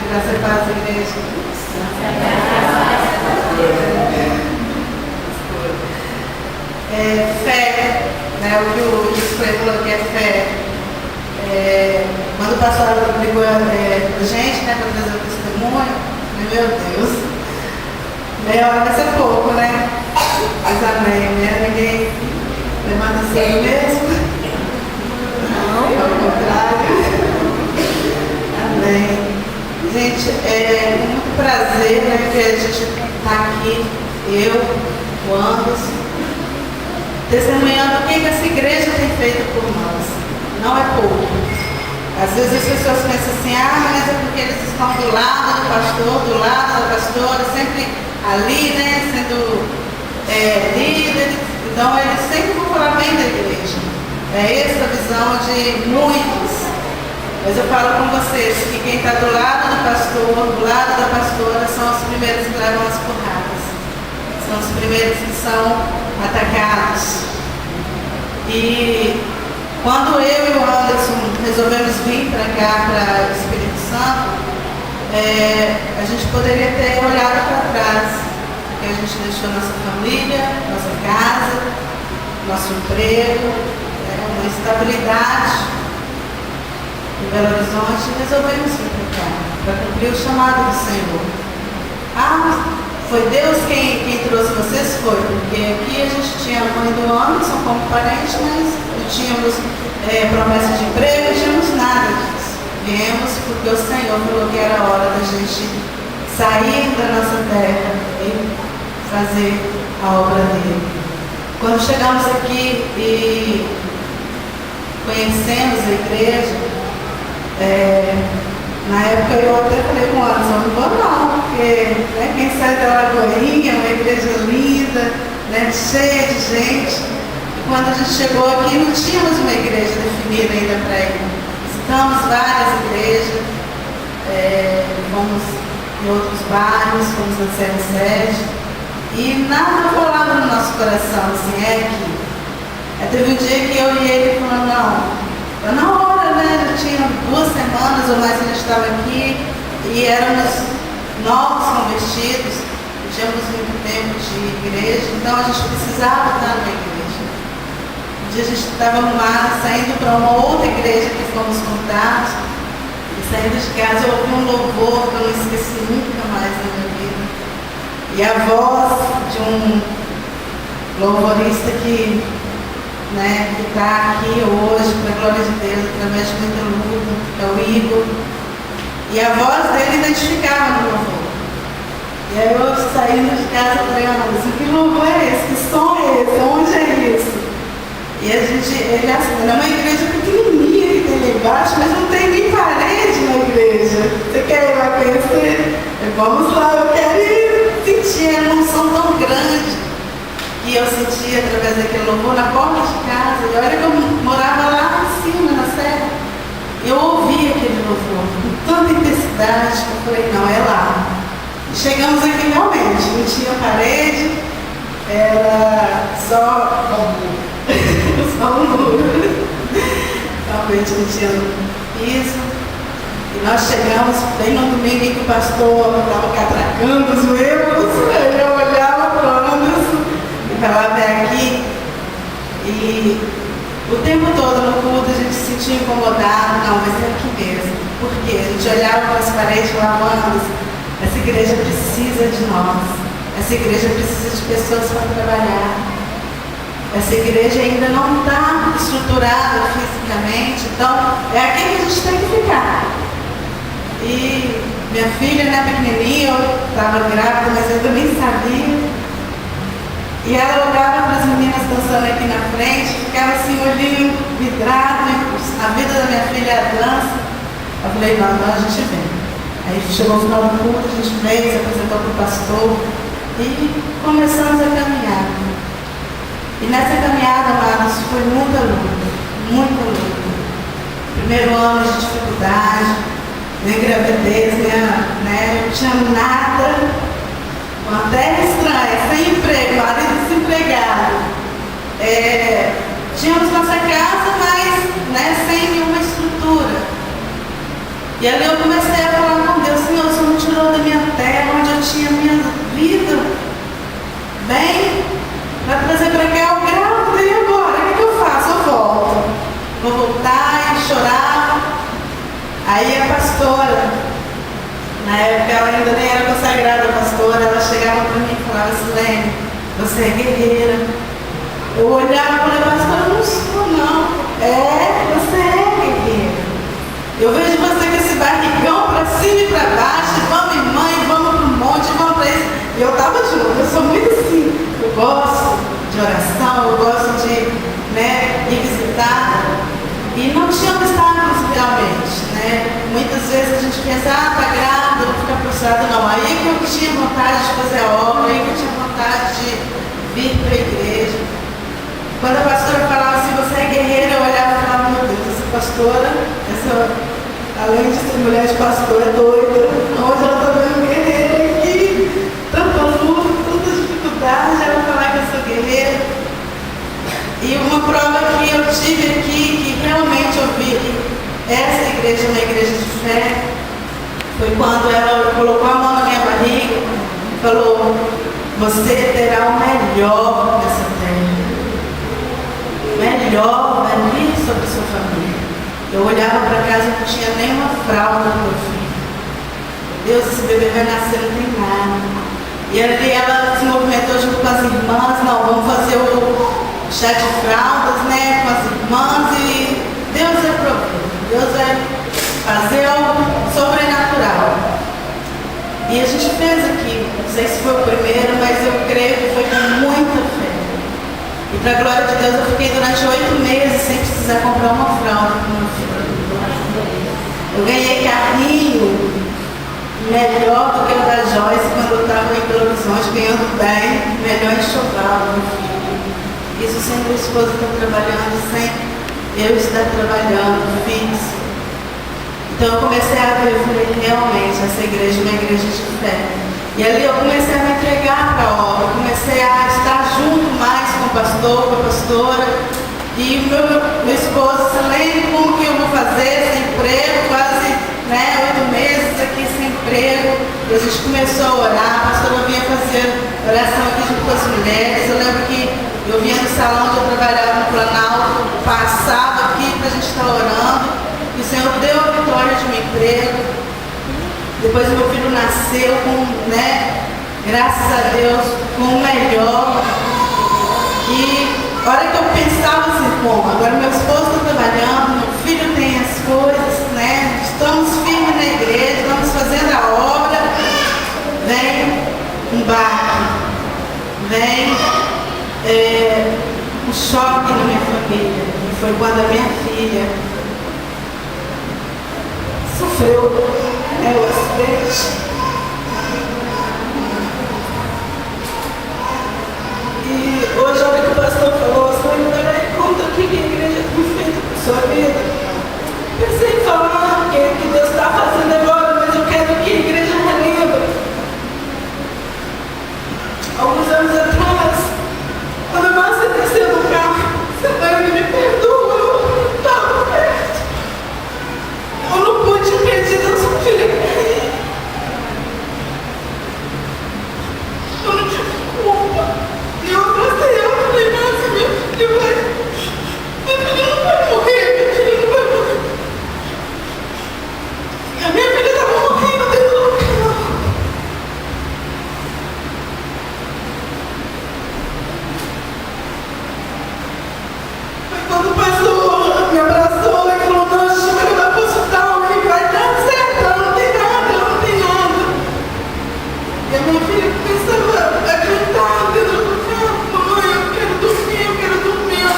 Graça e paz, igreja. Fé, né? O que o Espírito falou que é fé. Quando o pastor ligou a gente, né, para trazer o testemunho, meu Deus, meia hora vai ser pouco, né? Mas amém, né? Ninguém levanta assim mesmo. Não, ao contrário. Amém. Gente, é muito prazer, né, que a gente está aqui, eu, o Anderson, testemunhando o que essa igreja tem feito por nós. Não é pouco. Às vezes as pessoas pensam assim, mas é porque eles estão do lado do pastor, do lado da pastora, sempre ali, né, sendo líderes. Então eles sempre vão falar bem da igreja. É essa a visão de muitos. Mas eu falo com vocês que quem está do lado do pastor, do lado da pastora, são os primeiros que levam as porradas. São os primeiros que são atacados. E quando eu e o Anderson resolvemos vir para cá, para o Espírito Santo, a gente poderia ter olhado para trás. Porque a gente deixou nossa família, nossa casa, nosso emprego, uma estabilidade em Belo Horizonte, e resolvemos vir para cá, para cumprir o chamado do Senhor. Foi Deus quem trouxe vocês? Foi, porque aqui a gente tinha a mãe do Anderson como parente, mas não tínhamos promessa de emprego, não tínhamos nada disso. Viemos porque o Senhor falou que era hora da gente sair da nossa terra e fazer a obra dele. Quando chegamos aqui e conhecemos a igreja, na época eu até falei com o Anderson, não vou não, porque quem sai da Lagoinha, uma igreja linda, né, cheia de gente. E quando a gente chegou aqui, não tínhamos uma igreja definida ainda para ir. Visitamos várias igrejas, fomos em outros bairros, fomos na Sede, e nada falava no nosso coração, assim, aqui. Teve um dia que eu e ele falamos, não, na hora, né, já tinha 2 semanas ou mais que a gente estava aqui, e éramos novos convertidos, não tínhamos muito tempo de igreja, então a gente precisava estar numa igreja. Um dia a gente estava arrumado, saindo para uma outra igreja que fomos contados, e saindo de casa eu ouvi um louvor que eu não esqueci nunca mais na minha vida. E a voz de um louvorista que está aqui hoje, para a glória de Deus, através de muita luta, que é o Igor. E a voz dele identificava no louvor. E aí eu saindo de casa falei, que louvor é esse? Que som é esse? Onde é isso? E ele é uma igreja pequenininha que tem lá embaixo, mas não tem nem parede na igreja. Você quer ir lá conhecer? Vamos lá, eu quero ir sentir a emoção tão grande que eu sentia através daquele louvor na porta de casa. E olha que eu morava lá em cima, na serra. Eu ouvi aquele louvor com tanta intensidade que eu falei, não, é lá. E chegamos aqui realmente, não tinha parede, era só um muro. Realmente não tinha piso. E nós chegamos bem no domingo em que o pastor estava catracando os membros. Eu olhava para o Anderson e falava, até aqui. E o tempo todo no culto a gente se sentia incomodado, não, mas é aqui mesmo. Por quê? A gente olhava para as paredes e falava, Anderson, essa igreja precisa de nós. Essa igreja precisa de pessoas para trabalhar. Essa igreja ainda não está estruturada fisicamente, então é aqui que a gente tem que ficar. E minha filha, né, pequenininha, eu estava grávida, mas eu nem sabia. E ela olhava para as meninas dançando aqui na frente, ficava assim, olhinho vidrado, a vida da minha filha é a dança. Eu falei, não, então a gente vem. Aí chegou o final do culto, a gente veio, se apresentou para o pastor e começamos a caminhar. E nessa caminhada, amados, foi muita luta, muita luta. Primeiro ano de dificuldade, nem gravidez, né? Não tinha nada, uma terra estranha, sem emprego, marido desempregado. Tínhamos nossa casa, mas sem nenhuma estrutura. E ali eu comecei a falar com Deus, Senhor, pastora, na época ela ainda nem era consagrada pastora, ela chegava para mim e falava: Silene, você é guerreira. Eu olhava e falei: pastora, eu não sou não. Você é guerreira. Eu vejo você com esse barrigão para cima e para baixo, vamos irmã, e vamos para o monte, vamos para isso. E eu estava junto, eu sou muito assim, eu gosto de oração, eu gosto de ir visitar. E não tinha obstáculos realmente, Muitas vezes a gente pensa: tá grávida, vou ficar prostrada. Não, aí que eu tinha vontade de fazer a obra, aí que eu tinha vontade de vir para a igreja. Quando a pastora falava assim: você é guerreira, eu olhava e falava: meu Deus, essa pastora, além de ser mulher de pastor, é doida. Onde ela está vendo guerreira aqui, tanta luta, tanta dificuldade, ela falar que eu sou guerreira. E uma prova que eu tive aqui, que realmente eu vi essa igreja é uma igreja de fé, foi quando ela colocou a mão na minha barriga e falou: você terá o melhor nessa terra. O melhor vai vir sobre a sua família. Eu olhava para casa e não tinha nenhuma fralda do meu filho. Deus, esse bebê vai nascer, não tem nada. E ali ela se movimentou junto com as irmãs: não, vamos fazer o chá de fraldas, com as irmãs, e Deus vai prover, Deus vai fazer algo sobrenatural. E a gente fez aqui, não sei se foi o primeiro, mas eu creio que foi com muita fé. E para a glória de Deus, eu fiquei durante 8 meses sem precisar comprar uma fralda para o meu filho. Eu ganhei carrinho melhor do que o da Joyce quando eu estava em Belo Horizonte, ganhando bem, melhor enxoval do meu filho. Isso sem minha esposa estar trabalhando, sem eu estar trabalhando fixo. Então eu comecei a ver, eu falei: realmente, essa igreja é uma igreja de fé. E ali eu comecei a me entregar para a obra, comecei a estar junto mais com o pastor, com a pastora. E meu esposo: Silene, como que eu vou fazer sem emprego? Quase 8 meses aqui sem emprego. E a gente começou a orar, a pastora vinha fazer oração aqui junto com as mulheres. Eu lembro que eu vinha no salão onde eu trabalhava no Planalto, passava aqui para a gente estar orando, e o Senhor deu a vitória de um emprego. Depois meu filho nasceu com, graças a Deus, com o melhor. E a hora que eu pensava assim: bom, agora meu esposo está trabalhando, meu filho tem as coisas, estamos firmes na igreja, estamos fazendo a obra, vem um baque, vem um choque na minha família. E foi quando a minha filha sofreu o acidente. E hoje, a hora que o pastor falou: você vai dar conta do que a igreja tem feito com sua vida. Pensei em falar o que Deus está fazendo agora, mas eu quero que a igreja relembra. Alguns anos atrás, quando eu mais desceu no carro, Silene, me perdoa, eu estava perto. Eu não pude impedir da sua filha cair. Eu não tive culpa. E eu abracei ela e falei: nossa, meu filho não vai morrer, minha filha não vai morrer. E a minha filha estava morrendo dentro do carro. Quando o pastor me abraçou e falou: não, chama ela para o hospital, e vai dar certo, ela não tem nada, ela não tem nada. E a minha filha começava a gritar dentro do carro: mamãe, eu quero dormir,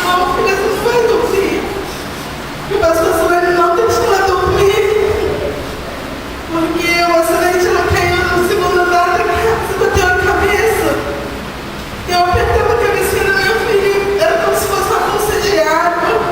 não, filha, você não vai dormir. E o pastor Silene: não deixa ela dormir, porque o acidente, ela caiu no segundo andar da casa, bateu a cabeça. Eu apertava a cabecinha da minha filha, era como se fosse uma bolsa de água.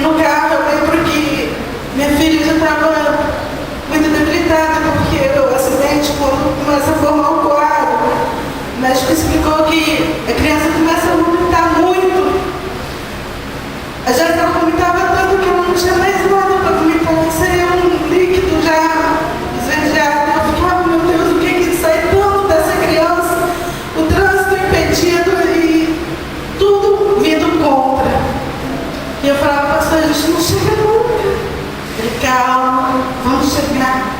no carro eu lembro que minha filha já estava muito debilitada, porque o acidente, quando começa a formar um quadro, o médico explicou que a criança começa a vomitar muito. A Jéssica vomitava tanto que ela não tinha mais nada para vomitar, saía um líquido já esverdeado. Eu ficava, meu Deus, o que sai tanto dessa criança? O trânsito impedido e tudo vindo contra. E eu falava, pastor, a gente não chega nunca. Ele, calma, vamos chegar.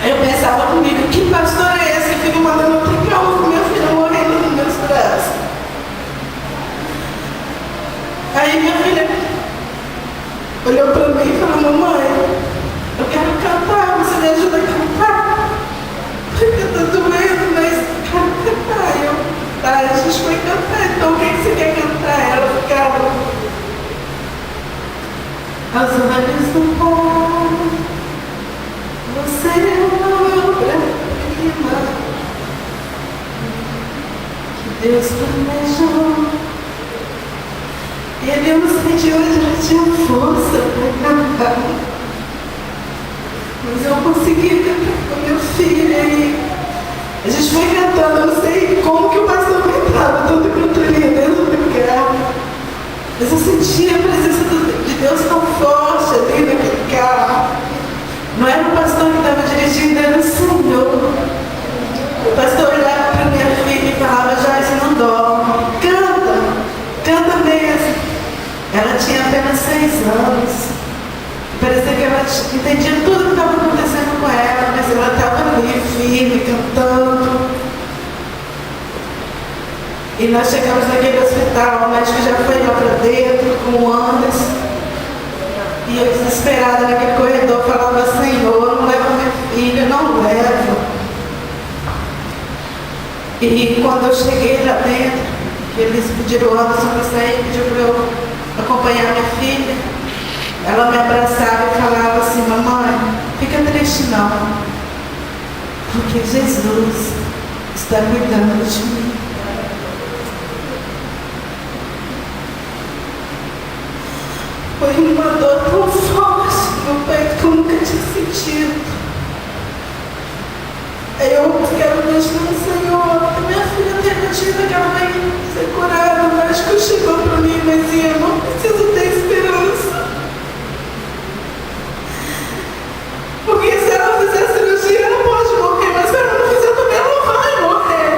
Aí eu pensava comigo, que pastor é esse que fica mandando eu ter calma com minha filha morrendo nos meus braços? Aí minha filha olhou para mim e falou, mamãe, eu quero cantar, você me ajuda a cantar? Porque eu estou doendo, mas eu quero cantar. Eu, tá, a gente foi cantar, então o que você quer cantar? Ela ficava, aos olhos do povo, você é uma obra-prima que Deus planejou. E ali eu não senti onde ela tinha força para cantar. Mas eu consegui cantar com meu filho e a gente foi cantando, eu não sei como que o pastor cantava, tanto cantoria dentro do carro. Mas eu sentia a presença de Deus tão forte ali naquele carro. Não era o pastor que estava dirigindo, era o Senhor. O pastor olhava para minha filha e falava, Joyce, não dorme, canta mesmo. Ela tinha apenas 6 anos. Parecia que ela entendia tudo o que estava acontecendo com ela, mas ela estava ali, firme, cantando. E nós chegamos naquele hospital, o médico já foi lá para dentro com o Anderson. E eu desesperada naquele corredor falava, Senhor, não leva minha filha, não leva. E quando eu cheguei lá dentro, eles pediram o Anderson para sair, pediu para eu acompanhar minha filha. Ela me abraçava e falava assim, mamãe, fica triste não, porque Jesus está cuidando de mim. Foi uma dor tão forte no meu peito que eu nunca tinha sentido. Aí eu ficava imaginando, Senhor, a minha filha tem notícia que ela vai ser curada. O médico chegou para mim, mas eu não preciso ter esperança. Porque se ela fizer cirurgia, ela pode morrer, mas se ela não fizer também, ela não vai morrer.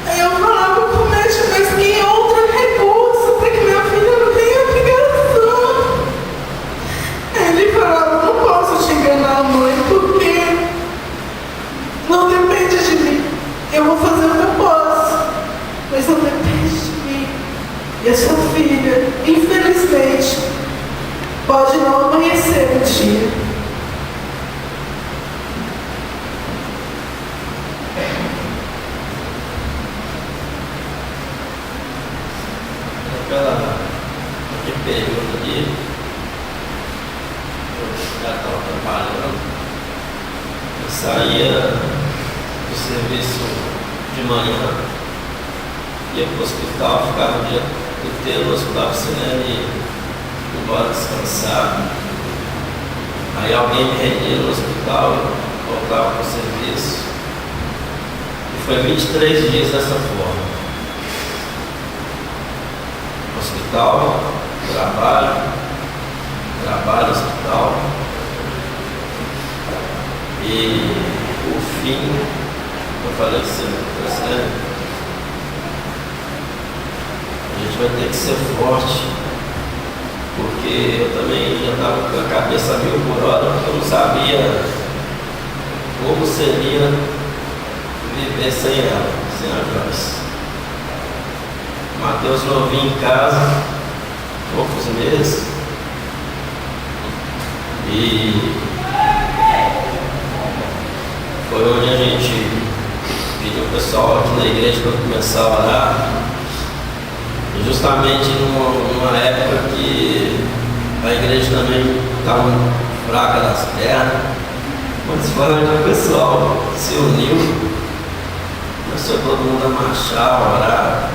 Aí eu falava com o médico, mas que outro recurso para que minha filha não tenha ligação? Aí ele falava, não posso te enganar, mãe, porque não depende de mim. Eu vou fazer o que eu posso, mas não depende de mim. E a sua filha, infelizmente, pode não amanhecer um dia. Naquele período ali, eu já estava trabalhando, eu saía do serviço de manhã, ia para o hospital, ficava o dia inteiro no hospital, cinema, embora descansar. Aí alguém me rendia no hospital, eu voltava para o serviço. E foi 23 dias dessa forma. Hospital, trabalho, hospital. E o fim, eu falei assim, a gente vai ter que ser forte. Porque eu também já estava com a cabeça a 1000 por hora, porque eu não sabia como seria viver sem ela, sem a Joyce. Mateus novinho em casa, poucos meses, e foi onde a gente pediu o pessoal aqui na igreja para começar a orar. Justamente numa época que a igreja também estava fraca das pernas, mas foi onde o pessoal se uniu, começou todo mundo a marchar, a orar,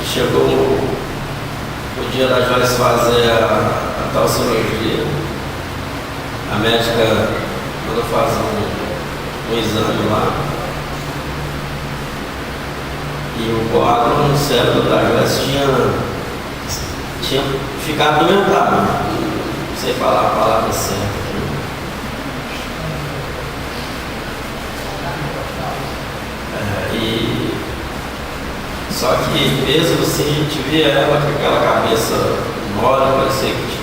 e chegou o dia da Joyce fazer a tal cirurgia. A médica mandou fazer um exame lá. E o coágulo no cérebro da Joyce tinha ficado do meu tamanho. Não sei falar a palavra certa. Só que mesmo assim a gente via ela com aquela cabeça mole, parecia que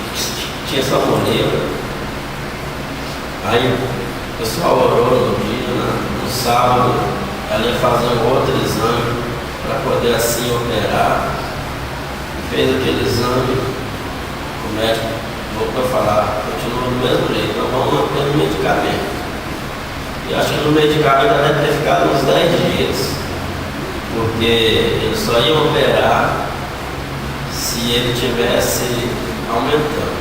tinha salmonela. Aí o pessoal orou no dia, no sábado, ela ia fazer um outro exame para poder assim operar. Fez aquele exame, o médico voltou a falar, continua do mesmo jeito, então vamos manter no medicamento. E acho que no medicamento ela deve ter ficado uns 10 dias, porque eles só iam operar se ele tivesse aumentando.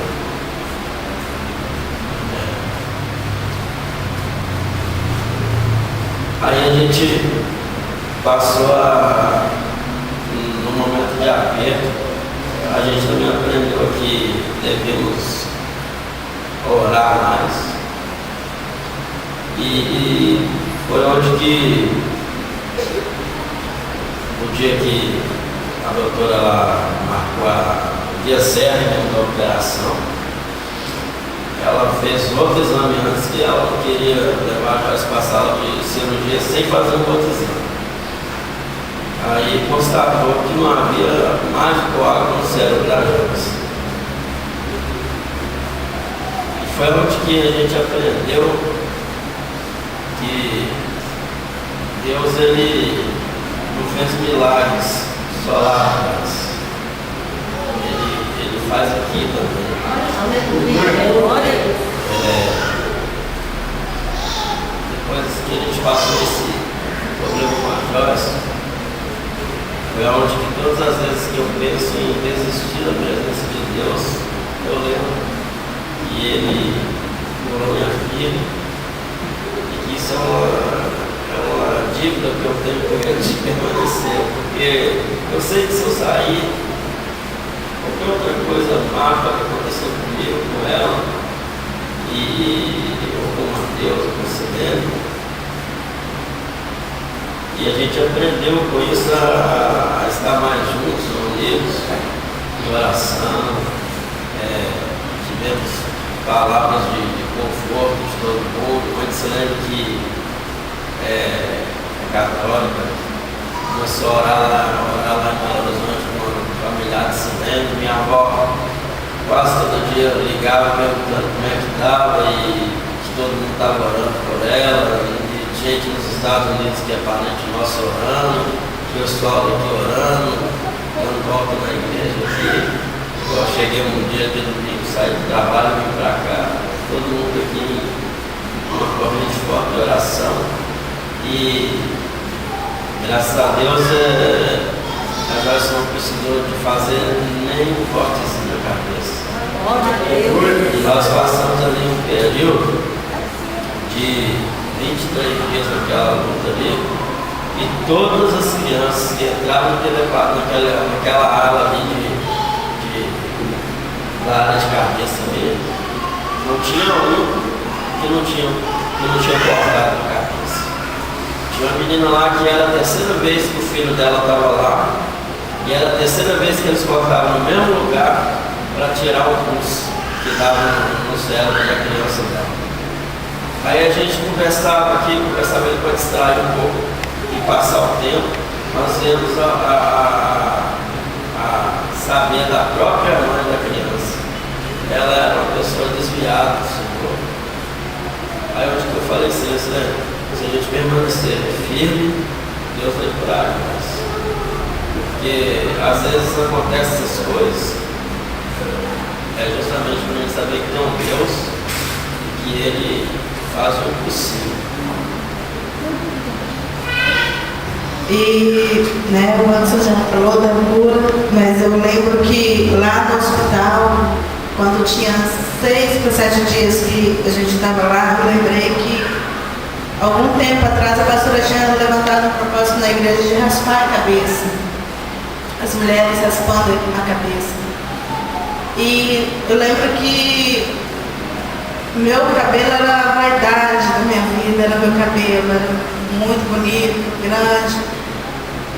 Aí a gente passou no momento de aperto, a gente também aprendeu que devemos orar mais. E foi onde que o dia que a doutora lá marcou o dia certo da operação, ela fez outro exame antes, que ela não queria levar a Joyce para a sala de cirurgia sem fazer um outro exame. Aí constatou que não havia mais coágulo no cérebro da Joyce. E foi onde que a gente aprendeu que Deus, ele não fez milagres só lá atrás. Ele faz aqui também. Depois que a gente passou esse problema com a Joyce, foi onde que todas as vezes que eu penso em desistir da presença de Deus, eu lembro que Ele curou minha filha. Isso é uma dívida que eu tenho com Ele de permanecer, porque eu sei que se eu sair, qualquer outra coisa má que aconteceu comigo, com ela, ou com Mateus, ou com o Silêncio, e a gente aprendeu com isso a estar mais juntos, unidos, em oração, tivemos palavras de conforto de todo mundo. Quando se lembra que é católica, começou a orar lá em Belo Horizonte com um familiar de Silêncio. Minha avó quase todo dia ligava perguntando como é que estava e que todo mundo estava orando por ela, e gente nos Estados Unidos que é parente nosso orando, pessoal aqui orando, dando volta na igreja aqui. Eu cheguei um dia de domingo, saí do trabalho e vim para cá, todo mundo aqui uma corrente forte de oração, e graças a Deus a Joyce não precisou de fazer nem um cortezinho na cabeça. E nós passamos ali um período de 23 dias naquela luta ali, e todas as crianças que entravam naquela ala ali da área de cabeça mesmo, não tinha um que não tinha cortado a cabeça. Tinha uma menina lá que era a terceira vez que o filho dela estava lá, e era a terceira vez que eles cortavam no mesmo lugar para tirar o pulso que estava no cérebro da criança dela. Aí a gente conversava ele para distrair um pouco e passar o tempo. Nós íamos a saber da própria mãe da criança. Ela era uma pessoa desviada do Senhor. Aí onde que eu falei assim, né? Se a gente permanecer firme, Deus vai curar nós. Porque às vezes acontecem essas coisas, justamente para a gente saber que tem um Deus e que Ele faz o impossível. E o Anderson já falou da cura, mas eu lembro que lá no hospital, quando tinha 6 para 7 dias que a gente estava lá, eu lembrei que algum tempo atrás a pastora tinha levantado um propósito na igreja de raspar a cabeça. as mulheres raspando na cabeça. E eu lembro que meu cabelo era a vaidade da minha vida, era meu cabelo, era muito bonito, grande.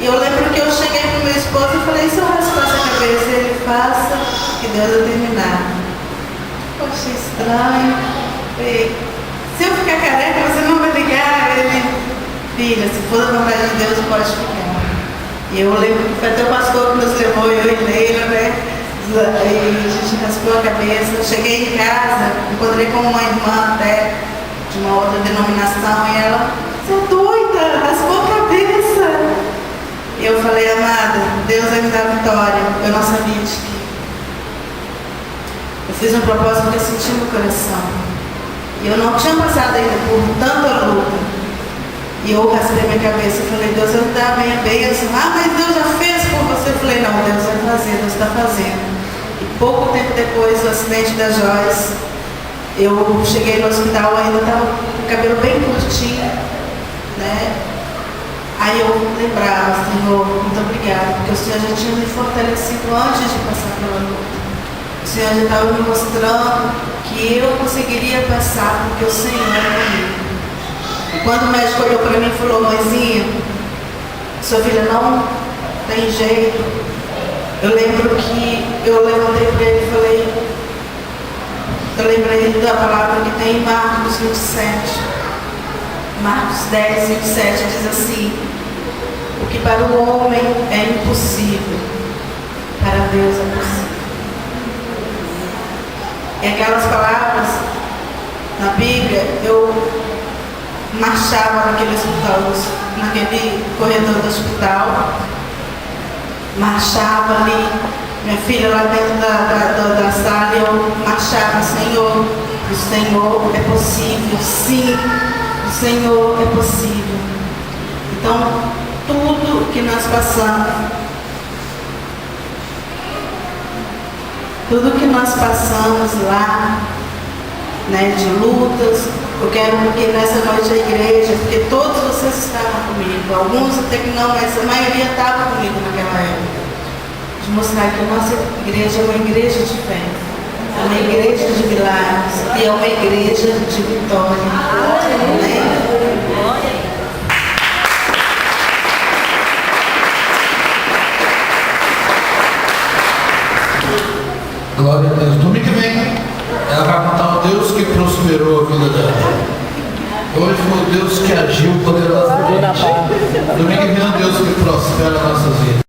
E eu lembro que eu cheguei para o meu esposo e falei, se eu raspar essa cabeça, ele faça, que Deus vai terminar. Eu achei estranho. Falei, se eu ficar careca, você não vai ligar? Ele, filha, se for da vontade de Deus, pode ficar. E eu lembro que foi até o pastor que nos levou, eu e Leila, né? E a gente raspou a cabeça. Eu cheguei em casa, encontrei com uma irmã até de uma outra denominação e ela, você é doida, raspou a cabeça. E eu falei, amada, Deus vai me dar vitória. Eu não sabia de que. Eu fiz um propósito que eu senti no coração. E eu não tinha passado ainda por tanta luta. E eu raspei minha cabeça e falei, Deus vai me dar a minha bênção. Ah, mas Deus já fez por você. Eu falei, não, Deus vai fazer, Deus está fazendo. E pouco tempo depois do acidente da Joyce, eu cheguei no hospital, ainda estava com o cabelo bem curtinho, né? Aí eu lembrava, Senhor, muito obrigada, porque o Senhor já tinha me fortalecido antes de passar pela luta. O Senhor já estava me mostrando que eu conseguiria passar, porque o Senhor era comigo. E quando o médico olhou para mim e falou, mãezinha, sua filha não tem jeito. Eu lembro que eu levantei para ele e falei, eu lembrei da palavra que tem em Marcos 27. Marcos 10, 27 diz assim, o que para o homem é impossível, para Deus é possível. E aquelas palavras, na Bíblia, eu marchava naquele hospital, naquele corredor do hospital, marchava ali, minha filha lá dentro da sala, eu marchava, Senhor, o Senhor é possível, sim, o Senhor é possível. Então, tudo que nós passamos lá, né, de lutas, eu quero que nessa noite a igreja, porque todos vocês estavam comigo, alguns até que não, mas a maioria estava comigo naquela época, de mostrar que a nossa igreja é uma igreja de fé, é uma igreja de milagres e é uma igreja de vitória. Né? Glória a Deus. Domingo que vem, ela vai contar o Deus que prosperou a vida dela. Hoje foi o Deus que agiu poderosamente. Domingo que vem é o Deus que prospera a nossas vidas.